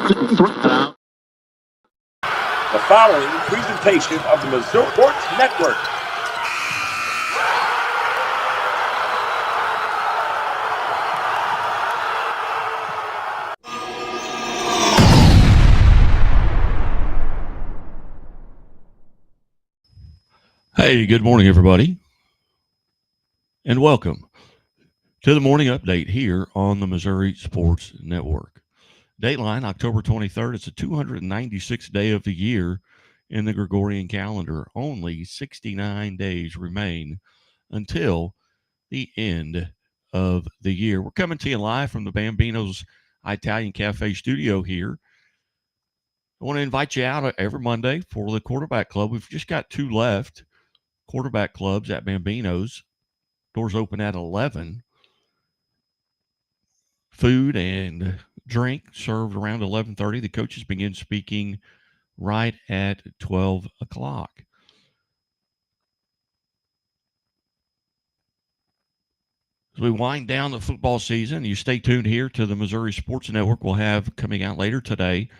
The following presentation of the Missouri Sports Network. Hey, good morning, everybody, and welcome to the morning update here on the Missouri Sports Network. Dateline, October 23rd. It's the 296th day of the year in the Gregorian calendar. Only 69 days remain until the end of the year. We're coming to you live from the Bambino's Italian Cafe studio here. I want to invite you out every Monday for the Quarterback Club. We've just got two left. Quarterback clubs at Bambino's. Doors open at 11. Food and drink served around 11:30. The coaches begin speaking right at 12 o'clock. As we wind down the football season, you stay tuned here to the Missouri Sports Network. We'll have coming out later today.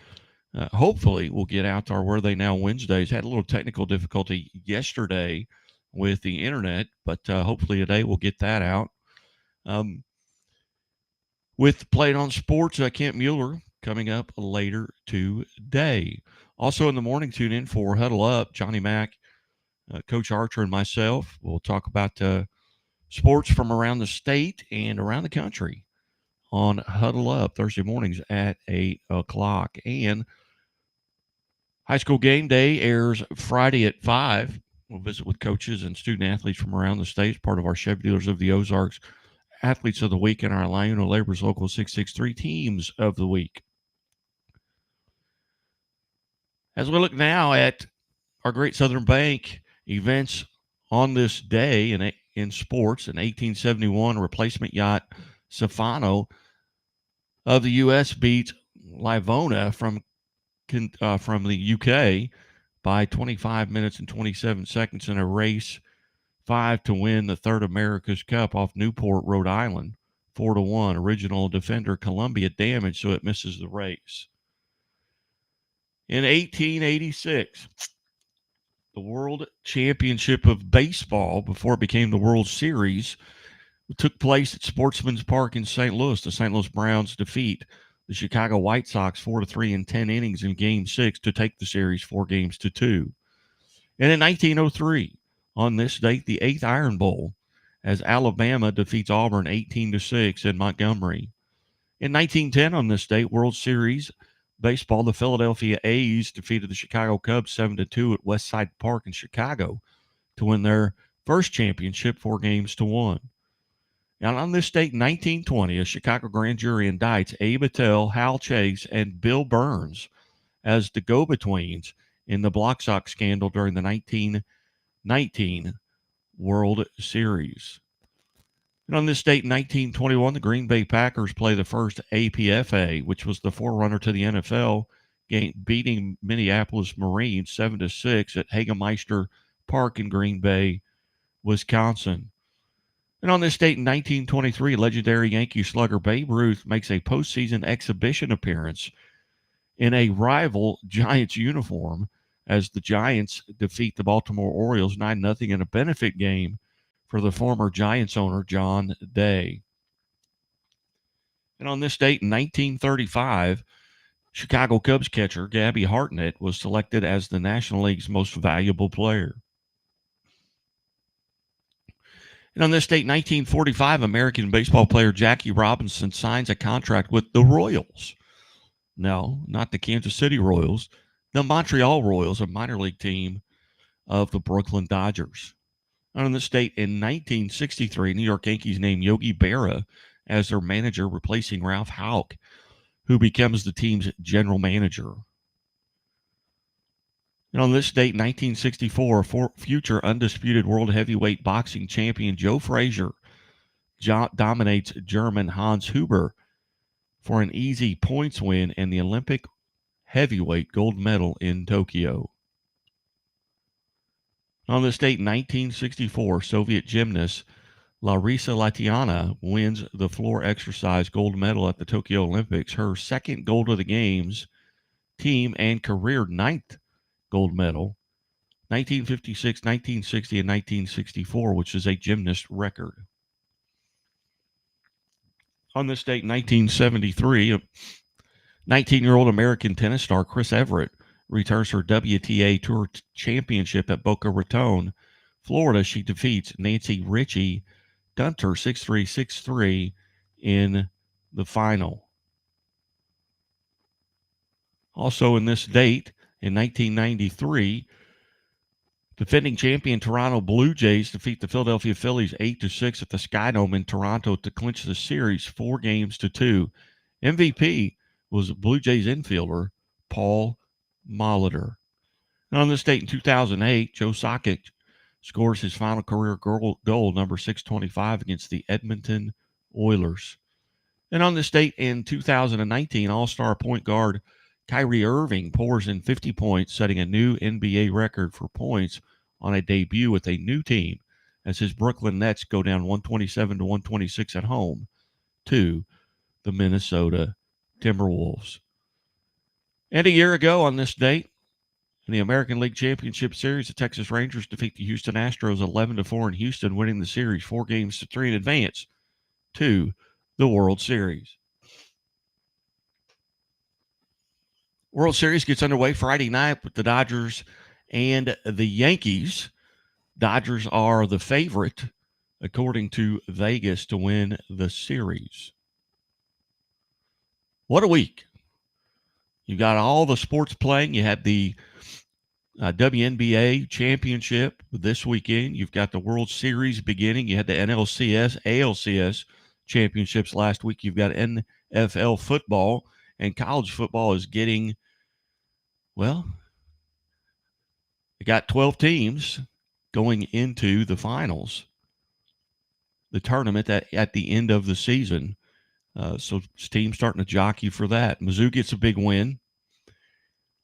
Hopefully, we'll get out to our Where They Now Wednesdays. Had a little technical difficulty yesterday with the internet, but hopefully today we'll get that out. With Play It On Sports, Kent Mueller coming up later today. Also in the morning, tune in for Huddle Up. Johnny Mack, Coach Archer, and myself will talk about sports from around the state and around the country on Huddle Up Thursday mornings at 8 o'clock. And High School Game Day airs Friday at 5. We'll visit with coaches and student athletes from around the state, part of our Chevy Dealers of the Ozarks Athletes of the Week and our Lionel Labor's Local 663 Teams of the Week. As we look now at our Great Southern Bank events on this day in sports, in 1871, replacement yacht Safano of the U.S. beats Livona from the UK by 25 minutes and 27 seconds in a race 5 to win the Third America's Cup off Newport, Rhode Island, 4-1. Original defender Columbia damaged, so it misses the race. In 1886, the World Championship of Baseball, before it became the World Series, took place at Sportsman's Park in St. Louis. The St. Louis Browns defeat the Chicago White Sox 4-3 in 10 innings in Game 6 to take the series 4-2. And in 1903, on this date, the 8th Iron Bowl, as Alabama defeats Auburn 18-6 in Montgomery. In 1910, on this date, World Series Baseball, the Philadelphia A's defeated the Chicago Cubs 7-2 at Westside Park in Chicago to win their first championship 4-1. Now, on this date, in 1920, a Chicago grand jury indicts Abe Attell, Hal Chase, and Bill Burns as the go-betweens in the Block Sox scandal during the 1919 World Series. And on this date in 1921, the Green Bay Packers play the first APFA, which was the forerunner to the NFL game, beating Minneapolis Marines 7-6 at Hagemeister Park in Green Bay, Wisconsin. And on this date in 1923, legendary Yankee slugger Babe Ruth makes a postseason exhibition appearance in a rival Giants uniform as the Giants defeat the Baltimore Orioles 9-0 in a benefit game for the former Giants owner, John Day. And on this date in 1935, Chicago Cubs catcher Gabby Hartnett was selected as the National League's most valuable player. And on this date, 1945, American baseball player Jackie Robinson signs a contract with the Royals. No, not the Kansas City Royals, the Montreal Royals, a minor league team of the Brooklyn Dodgers. And on this date, in 1963, New York Yankees named Yogi Berra as their manager, replacing Ralph Houck, who becomes the team's general manager. And on this date, 1964, future undisputed world heavyweight boxing champion Joe Frazier dominates German Hans Huber for an easy points win and the Olympic heavyweight gold medal in Tokyo. On this date, 1964, Soviet gymnast Larisa Latiana wins the floor exercise gold medal at the Tokyo Olympics, her second gold of the Games, team and career 9th gold medal, 1956, 1960, and 1964, which is a gymnast record. On this date, 1973, 19-year-old American tennis star Chris Evert returns her WTA Tour Championship at Boca Raton, Florida. She defeats Nancy Richie Gunter 6-3, 6-3 in the final. Also in this date, in 1993, defending champion Toronto Blue Jays defeat the Philadelphia Phillies 8-6 at the Skydome in Toronto to clinch the series 4-2. MVP was Blue Jays infielder Paul Molitor. And on this date in 2008, Joe Sakic scores his final career goal, number 625, against the Edmonton Oilers. And on this date in 2019, All-Star point guard Kyrie Irving pours in 50 points, setting a new NBA record for points on a debut with a new team as his Brooklyn Nets go down 127-126 at home to the Minnesota Timberwolves. And a year ago on this date, in the American League Championship Series, the Texas Rangers defeat the Houston Astros 11-4 in Houston, winning the series 4-3 in advance to the World Series. World Series gets underway Friday night with the Dodgers and the Yankees. Dodgers are the favorite, according to Vegas, to win the series. What a week. You got all the sports playing. You had the WNBA championship this weekend. You've got the World Series beginning. You had the NLCS, ALCS championships last week. You've got NFL football, and college football is getting, well, they got 12 teams going into the finals, the tournament at the end of the season. So teams starting to jockey for that. Mizzou gets a big win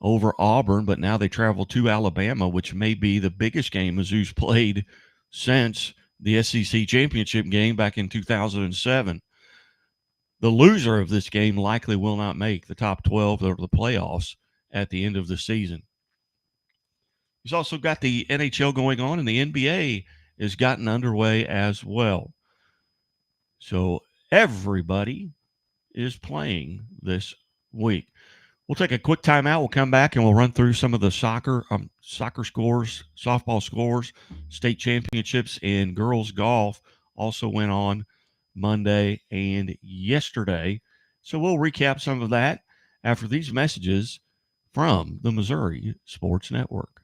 over Auburn, but now they travel to Alabama, which may be the biggest game Mizzou's played since the SEC championship game back in 2007. The loser of this game likely will not make the top 12 or the playoffs at the end of the season. He's also got the NHL going on, and the NBA has gotten underway as well. So everybody is playing this week. We'll take a quick timeout. We'll come back and we'll run through some of the soccer scores, softball scores, state championships, and girls golf also went on Monday and yesterday. So we'll recap some of that after these messages from the Missouri Sports Network.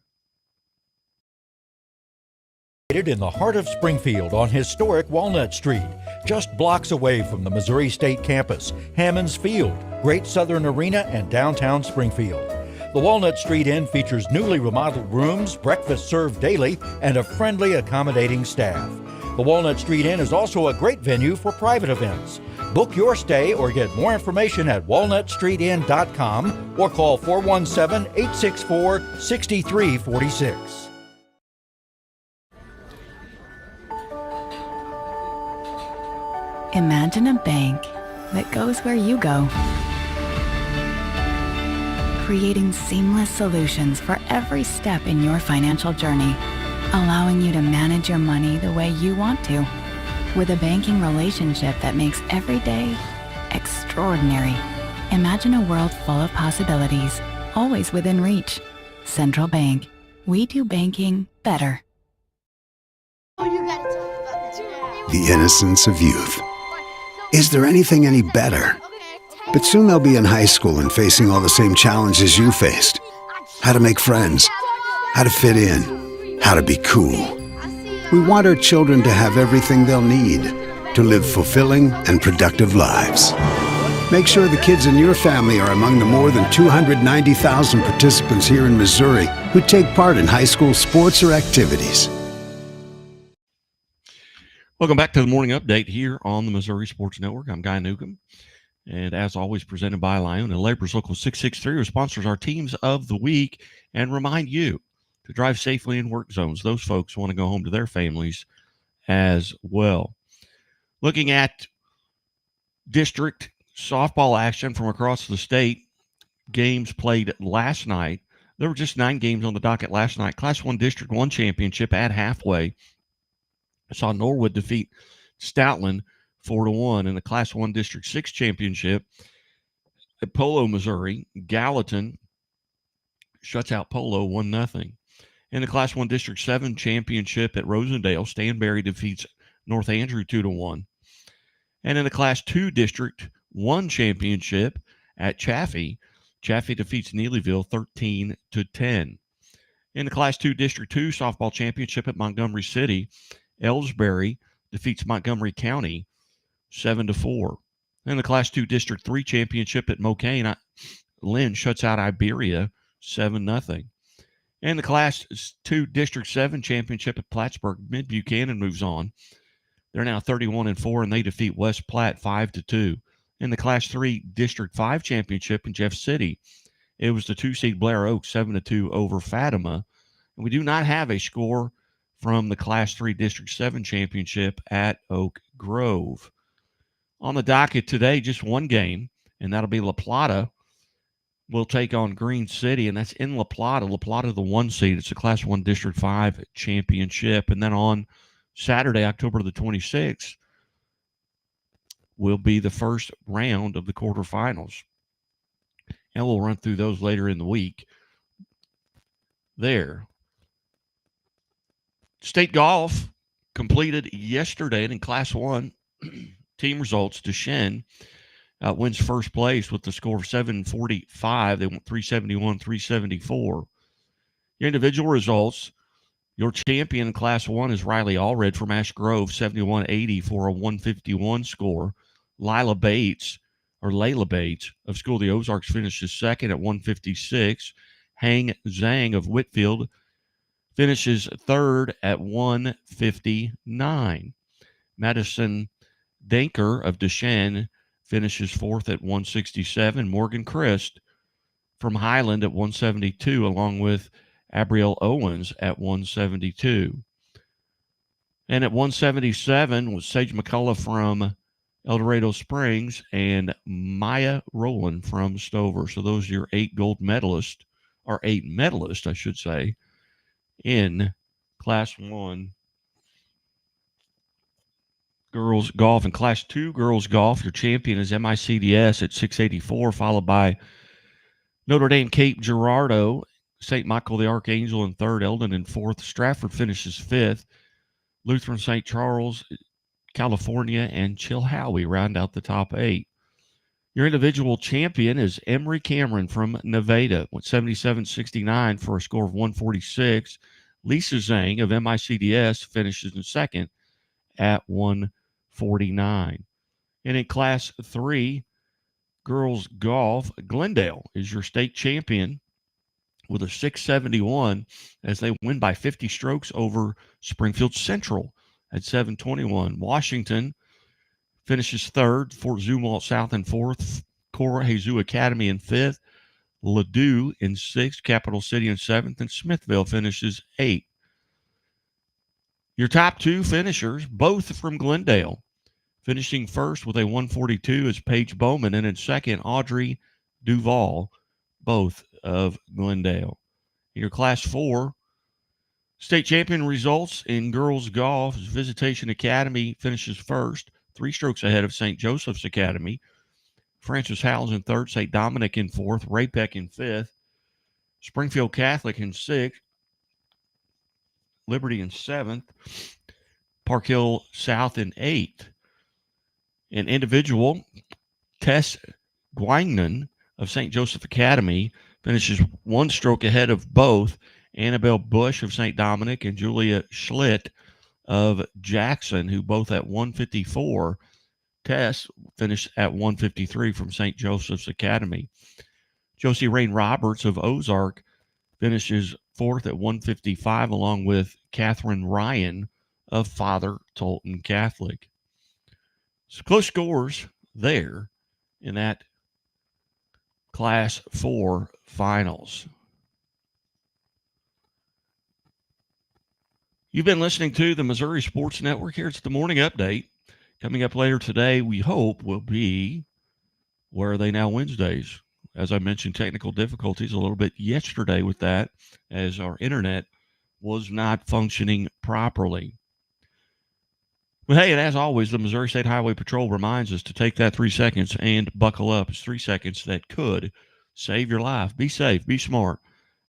In the heart of Springfield on historic Walnut Street, just blocks away from the Missouri State campus, Hammons Field, Great Southern Arena, and downtown Springfield. The Walnut Street Inn features newly remodeled rooms, breakfast served daily, and a friendly, accommodating staff. The Walnut Street Inn is also a great venue for private events. Book your stay or get more information at walnutstreetinn.com or call 417-864-6346. Imagine a bank that goes where you go, creating seamless solutions for every step in your financial journey, allowing you to manage your money the way you want to, with a banking relationship that makes every day extraordinary. Imagine a world full of possibilities, always within reach. Central Bank. We do banking better. The innocence of youth. Is there anything any better? But soon they'll be in high school and facing all the same challenges you faced. How to make friends, how to fit in, how to be cool. We want our children to have everything they'll need to live fulfilling and productive lives. Make sure the kids in your family are among the more than 290,000 participants here in Missouri who take part in high school sports or activities. Welcome back to the morning update here on the Missouri Sports Network. I'm Guy Newcomb, and as always, presented by Liona Labor's Local 663, who sponsors our teams of the week and remind you to drive safely in work zones. Those folks want to go home to their families as well. Looking at district softball action from across the state, games played last night. There were just 9 games on the docket last night. Class 1 District 1 championship at halfway. I saw Norwood defeat Stoutland 4-1 in the Class 1 District 6 championship at Polo, Missouri. Gallatin shuts out Polo 1-0. In the Class 1 District 7 championship at Rosendale, Stanberry defeats North Andrew 2-1. And in the Class 2 District 1 championship at Chaffee defeats Neelyville 13-10. In the Class 2 District 2 softball championship at Montgomery City, Ellsbury defeats Montgomery County 7-4. In the Class 2 District 3 championship at Mocaine, Lynn shuts out Iberia 7-0. In the Class 2 District 7 championship at Plattsburgh, Mid-Buchanan moves on. They're now 31-4, and they defeat West Platte 5-2. In the Class 3 District 5 championship in Jeff City, it was the 2-seed Blair Oaks 7-2 over Fatima. And we do not have a score from the Class 3 District 7 championship at Oak Grove. On the docket today, just one game, and that'll be La Plata will take on Green City, and that's in La Plata. La Plata, the 1 seed. It's a Class 1 District 5 championship. And then on Saturday, October the 26th, will be the first round of the quarterfinals. And we'll run through those later in the week. There. State golf completed yesterday, and in Class 1 team results, Deschênes wins first place with the score of 745. They went 371, 374. Your individual results, your champion in Class 1 is Riley Allred from Ash Grove, 71-80 for a 151 score. Layla Bates of School of the Ozarks finishes second at 156. Hang Zhang of Whitfield finishes third at 159. Madison Danker of Deschênes finishes fourth at 167. Morgan Christ from Highland at 172, along with Abrielle Owens at 172. And at 177 was Sage McCullough from El Dorado Springs and Maya Rowland from Stover. So those are your 8 medalists, I should say, in Class 1 girls golf. In Class 2 girls golf, your champion is MICDS at 684, followed by Notre Dame Cape Girardeau, St. Michael the Archangel in third, Eldon in fourth. Stratford finishes fifth. Lutheran St. Charles, California, and Chilhowie round out the top 8. Your individual champion is Emery Cameron from Nevada with 77-69 for a score of 146. Lisa Zhang of MICDS finishes in second at 149. And in Class 3 girls golf, Glendale is your state champion with a 671 as they win by 50 strokes over Springfield Central at 721. Washington finishes third, Fort Zumwalt South in fourth, Cora Jesus Academy in fifth, Ladue in sixth, Capital City in seventh, and Smithville finishes eighth. Your top 2 finishers, both from Glendale, finishing first with a 142 is Paige Bowman, and in second, Audrey Duval, both of Glendale. In your Class 4 state champion results in girls golf, Visitation Academy finishes first, 3 strokes ahead of St. Joseph's Academy. Francis Howells in third, St. Dominic in fourth, Ray Peck in fifth, Springfield Catholic in sixth, Liberty in seventh, Park Hill South in eighth. In individual, Tess Guangnan of St. Joseph Academy finishes 1 stroke ahead of both Annabelle Bush of St. Dominic and Julia Schlitt of Jackson, who both at 154. Tess finished at 153 from St. Joseph's Academy. Josie Rain Roberts of Ozark finishes fourth at 155, along with Catherine Ryan of Father Tolton Catholic. So close scores there in that Class 4 finals. You've been listening to the Missouri Sports Network. Here's the morning update. Coming up later today, we hope, will be Where Are They Now Wednesdays. as I mentioned, technical difficulties a little bit yesterday with that, as our internet was not functioning properly. But hey, and as always, the Missouri State Highway Patrol reminds us to take that 3 seconds and buckle up. It's 3 seconds that could save your life. Be safe, be smart,